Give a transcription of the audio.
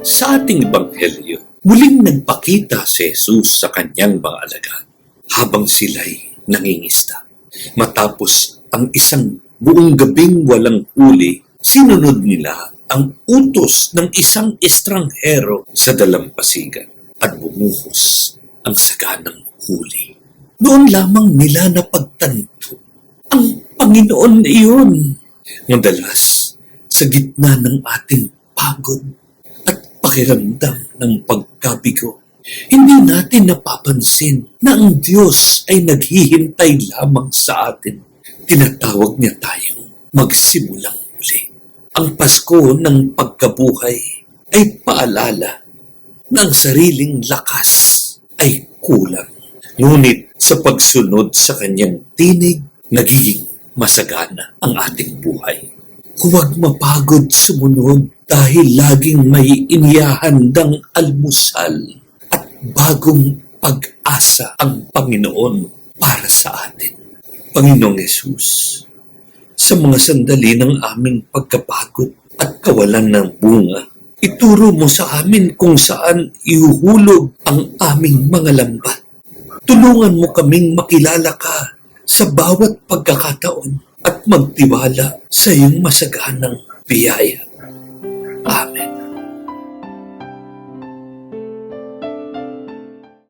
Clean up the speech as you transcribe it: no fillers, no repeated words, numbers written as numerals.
Sa ating ebanghelyo, muling nagpakita si Jesus sa kanyang mga alagad habang sila'y nangingisda. Matapos ang isang buong gabing walang huli, sinunod nila ang utos ng isang estranghero sa dalampasigan at bumuhos ang saganang huli. Noon lamang nila napagtanto ang Panginoon iyon. Madalas, sa gitna ng ating pagod at pakiramdam ng pagkabigo, hindi natin napapansin na ang Diyos ay naghihintay lamang sa atin. Tinatawag niya tayong magsimulang muli. Ang Pasko ng pagkabuhay ay paalala na ang sariling lakas ay kulang. Ngunit sa pagsunod sa kanyang tinig, nagiging masagana ang ating buhay. Huwag mapagod sumunod dahil laging may inihahandang almusal at bagong pag-asa ang Panginoon para sa atin. Panginoong Hesus, sa mga sandali ng aming pagkapagod at kawalan ng bunga, ituro mo sa amin kung saan ihuhulog ang aming mga lambat. Tulungan mo kaming makilala ka sa bawat pagkakataon at magtiwala sa iyong masaganang biyaya. Amen.